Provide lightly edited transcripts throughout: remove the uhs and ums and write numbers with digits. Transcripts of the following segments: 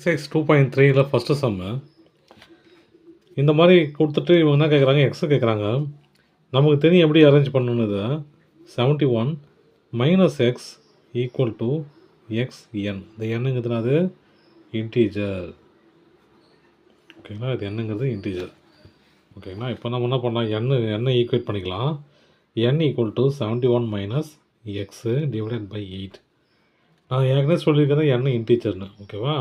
Exercise 2.3ல first சம்மு இந்த மாதிரி கொடுத்துட்டு இவங்க என்ன கேட்குறாங்க, எக்ஸு கேட்குறாங்க. நமக்கு தெரியும் எப்படி அரேஞ்ச் பண்ணணுன்னு. இதை 71 minus x equal to x n. இந்த எண்ணுங்கிறது அது இன்டீஜர். ஓகேங்களா, இது என்னங்கிறது இன்டீஜர். ஓகேங்களா, இப்போ நம்ம என்ன பண்ணலாம், எண்ணை ஈக்குவேட் பண்ணிக்கலாம். N equal to 71 minus x divided by 8. நான் ஏற்கனவே சொல்லியிருக்கிறேன் எண்ணெய் இன்டீஜர்னு. ஓகேவா,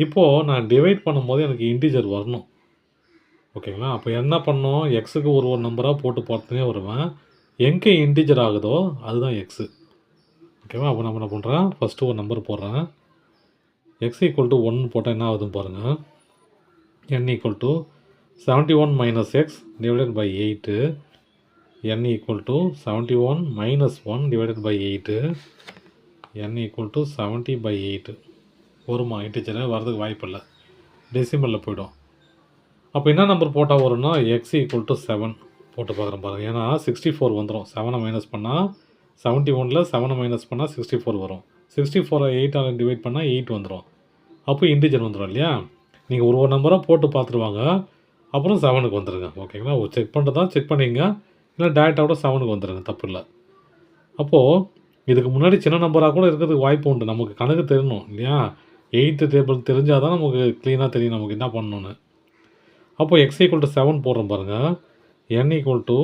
இப்போது நான் டிவைட் பண்ணும்போது எனக்கு இன்டீஜர் வரணும். ஓகேங்களா, அப்போ என்ன பண்ணோம், எக்ஸுக்கு ஒரு நம்பராக போட்டு பார்த்துனே வருவேன். எங்கே இன்டீஜர் ஆகுதோ அதுதான் எக்ஸு. ஓகேவா, அப்போ நம்ம என்ன பண்ணுறேன், ஃபஸ்ட்டு ஒரு நம்பர் போடுறேன். எக்ஸ் ஈக்குவல் டு 1 போட்டால் என்ன ஆகுதுன்னு பாருங்கள். N equal to 71 minus x divided by 8. N equal to 71 minus 1 divided by 8. n equal to 70 by 8. வருமா இன்டீஜரை? வரதுக்கு வாய்ப்பு இல்லை, டெசிமலில் போய்டும். அப்போ என்ன நம்பர் போட்டால் வரும்னா எக்ஸ் ஈக்குவல் டு 7 போட்டு பார்க்குறேன் பாருங்கள். ஏன்னா 64 வந்துடும். 7 மைனஸ் பண்ணால் 71ல் 7 மைனஸ் பண்ணால் 64 வரும். 64 8ஆல் டிவைட் பண்ணால் 8 வந்துடும். அப்போ இன்டீஜர் வந்துடும் இல்லையா. நீங்கள் ஒரு நம்பராக போட்டு பார்த்துருவாங்க, அப்புறம் 7க்கு வந்துடுங்க. ஓகேங்களா, செக் பண்ணுறது தான் செக் பண்ணிங்க, இல்லை டேரெக்டாக 7க்கு வந்துடுங்க, தப்பு இல்லை. அப்போது இதுக்கு முன்னாடி சின்ன நம்பராக கூட இருக்கிறதுக்கு வாய்ப்பு உண்டு. நமக்கு கணக்கு தெரியணும் இல்லையா. 8th டேபிள் தெரிஞ்சால் தான் நமக்கு க்ளீனாக தெரியும் நமக்கு என்ன பண்ணணுன்னு. அப்போது எக்ஸ் ஈக்குவல் டு 7 போடுறோம் பாருங்கள். N equal to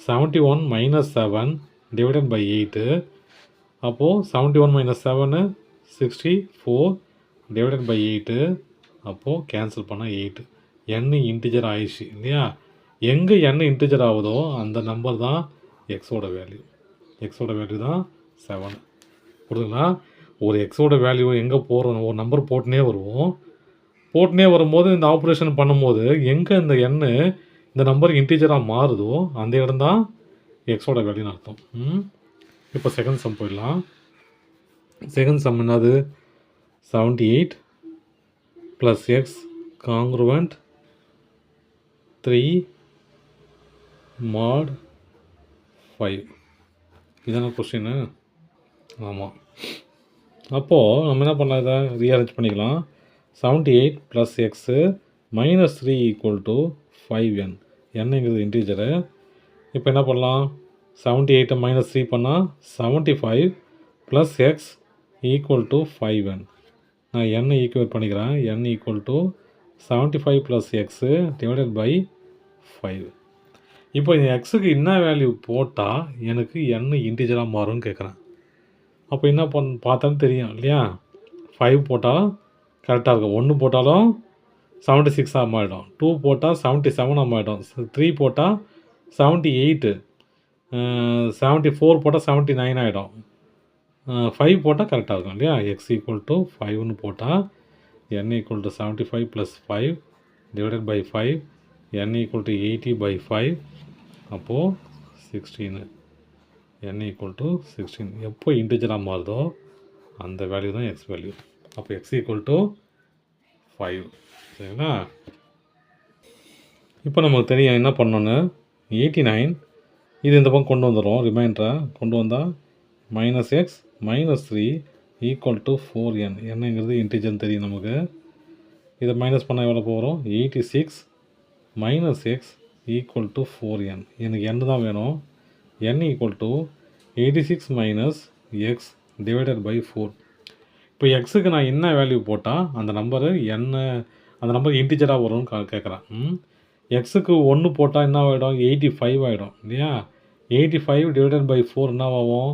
71 minus 7 divided by 8. அப்போது 71 மைனஸ் 7 64 டிவைடட் பை 8. அப்போது கேன்சல் பண்ணால் 8. என் இன்டிஜர் ஆயிடுச்சு இல்லையா. எங்கே என் இன்டிஜர் ஆகுதோ அந்த நம்பர் தான் எக்ஸோட வேல்யூ. எக்ஸோட வேல்யூ தான் 7. புரியுதுங்களா. ஒரு எக்ஸோட வேல்யூ எங்கே போகிறோம், ஒரு நம்பர் போட்டுனே வருவோம். போட்டுனே வரும்போது இந்த ஆப்ரேஷன் பண்ணும்போது எங்கே இந்த எண்ணு இந்த நம்பர் இன்டீஜராக மாறுதோ அந்த இடம் தான் எக்ஸோட வேல்யூன்னு அர்த்தம். இப்போ செகண்ட் சம் போயிடலாம். செகண்ட் சம் என்னது, 78 ப்ளஸ் எக்ஸ் காங்க்ருவெண்ட் 3 mod 5. இதான கொஸ்டின்னு. ஆமாம். அப்போது நம்ம என்ன பண்ணலாம், இதை ரீஅரேஞ்ச் பண்ணிக்கலாம். 78 plus x minus 3 equal to 5n. என்னங்கிறது இன்டீஜரு. இப்போ என்ன பண்ணலாம், 78 மைனஸ் 3 பண்ணால் 75 plus X equal to 5n. நான் n ஈக்குவேட் பண்ணிக்கிறேன். n equal to 75 plus x divided by 5. இப்போ இந்த எக்ஸுக்கு என்ன வேல்யூ போட்டால் எனக்கு n இன்டீஜராக மாறும்னு கேட்குறேன். அப்போ என்ன பார்த்தாலும் தெரியும் இல்லையா. 5 போட்டால் கரெக்டாக இருக்கும். 1 போட்டாலும் 76 மாறிடும். 2 போட்டால் 77 மாறிடும். 3 போட்டால் 78. 74 போட்டால் 79 ஆகிடும். 5 போட்டால் கரெக்டாக இருக்கும் இல்லையா. எக்ஸ் ஈக்குவல் டு 5ன்னு போட்டால் n equal to 75 plus 5 divided by 5. n equal to 80 by 5. அப்போது 16. n equal to 16. எப்போ இன்டிஜராக மாறுதோ அந்த வேல்யூ தான் எக்ஸ் வேல்யூ. அப்போ எக்ஸ் ஈக்குவல் டு 5. சரிங்களா. இப்போ நமக்கு தெரியும் என்ன பண்ணோன்னு. 89 இது இந்த பக்கம் கொண்டு வந்துடும். ரிமைண்டரை கொண்டு வந்தால் minus X minus 3 equal to 4n. என்னங்கிறது இன்டிஜர்னு தெரியும் நமக்கு. இதை மைனஸ் பண்ணால் எவ்வளோ போகிறோம், 86 minus x equal to 4n. எனக்கு n தான் வேணும். n equal to 86 minus x divided by 4. இப்போ எக்ஸுக்கு நான் என்ன வேல்யூ போட்டால் அந்த நம்பரு அந்த நம்பர் இன்டிஜராக வரும்னு கேட்குறேன். எக்ஸுக்கு 1 போட்டால் என்ன ஆகிடும், 85 ஆகிடும் இல்லையா. 85 டிவைடட் பை 4 என்ன ஆகும்,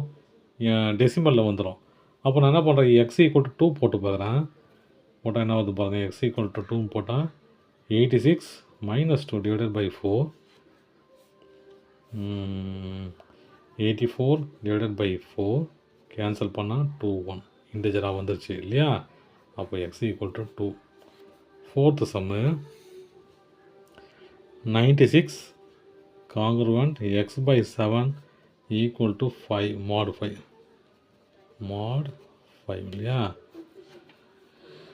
டெசிமலில் வந்துடும். அப்போ நான் என்ன பண்ணுறேன், எக்ஸ் ஈக்குவல் டு 2 போட்டு பார்க்குறேன். போட்டால் என்ன வருது பாருங்கள். எக்ஸ் ஈக்குவல் டு 2 போட்டால் 86 minus 2 divided by 4. 84 divided by 4 cancel பண்ணால் 21 இன்டிஜராக வந்துருச்சு இல்லையா. அப்போ x equal to 2. Fourth sum 96 congruent x by 7 equal to 5 mod 5 இல்லையா.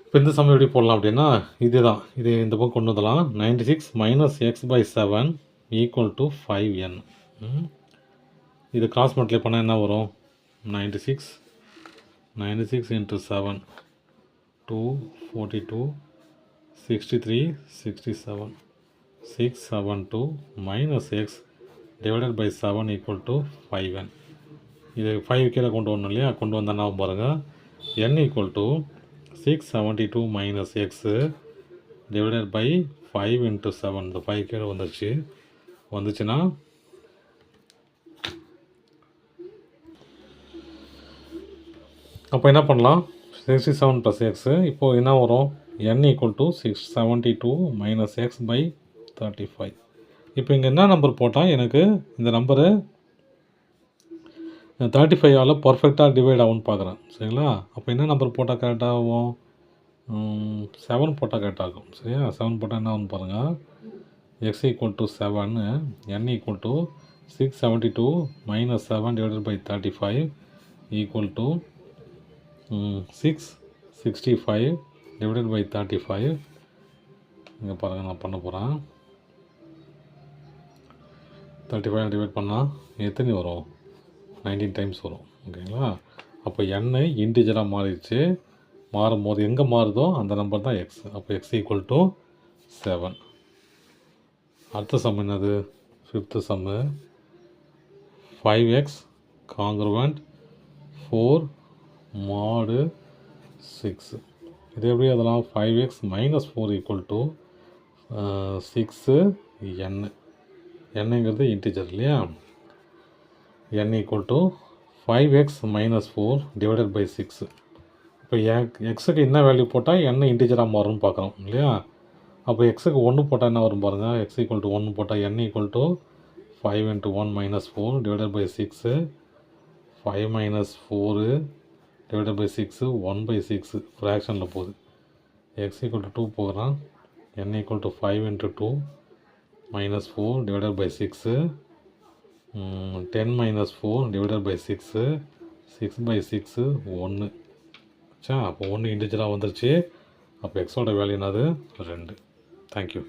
இப்போ இந்த சமயம் எப்படி போடலாம் அப்படின்னா, இதுதான் இது இந்த பக்கம் கொண்டு வந்துடலாம். 96 minus x by 7 equal to 5n. இது கிராஸ் மல்டிப்ளை பண்ணால் என்ன வரும், 96 96 into 7, 242, 63, 67. 672 minus x divided by 7 equal to 5n. இது 5 கீழே கொண்டு வரணும் இல்லையா, கொண்டு வந்தால் நான் பாருங்கள் n equal to 672 minus x divided by 5 into 7. இந்த 5 கீழே வந்துச்சுன்னா அப்போ என்ன பண்ணலாம், 67 + x. இப்போது என்ன வரும், n equal to 672 minus x by 35. இப்போ இங்கே என்ன நம்பர் போட்டால் எனக்கு இந்த நம்பரு 35ஆல் பர்ஃபெக்டாக டிவைட் ஆகும்னு பார்க்குறேன். சரிங்களா, அப்போ என்ன நம்பர் போட்டால் கரெக்டாக ஆகும், 7 போட்டால் கரெக்டாக இருக்கும். சரியா, 7 போட்டால் என்ன ஆகும்னு பாருங்கள், x equal to 7, n equal to 672 minus 7 divided by 35 equal to 665 divided by 35. இங்கே பாருங்கள், நான் பண்ண போகிறேன். 35 டிவைட் பண்ணால் எத்தனை வரும், 19 டைம்ஸ் வரும். ஓகேங்களா, அப்போ n இன்டிஜராக மாறிடுச்சு. மாறும்போது எங்கே மாறுதோ அந்த நம்பர் தான் x. அப்போ x equal to 7. அடுத்த சம் என்னது, 5th சம்மு, 5x congruent 4 mod 6. இது எப்படி அதெல்லாம், 5x minus 4 equal to 6n. என்னங்கிறது இன்டிஜர் இல்லையா, n equal to 5x minus 4 divided by 6. இப்போ எக்ஸுக்கு என்ன வேல்யூ போட்டால் n இன்டிஜராக மாறும்னு பார்க்குறோம் இல்லையா. அப்போ எக்ஸுக்கு 1 போட்டால் என்ன வரும் பாருங்கள், x equal to 1 போட்டால் n equal to 5 into 1 minus 4 divided by 6. 5 minus 4 divided by 6, 1 by 6 ஃப்ராக்ஷனில் போகுது. x equal to 2 போகிறான், n equal to 5 into 2 minus 4 divided by 6. 10 minus 4 divided by 6. 6 by 6 1. அப்போ 1 இன்டிஜராக வந்துருச்சு. அப்போ எக்ஸோட வேல்யூ என்னது, 2. தேங்க்யூ.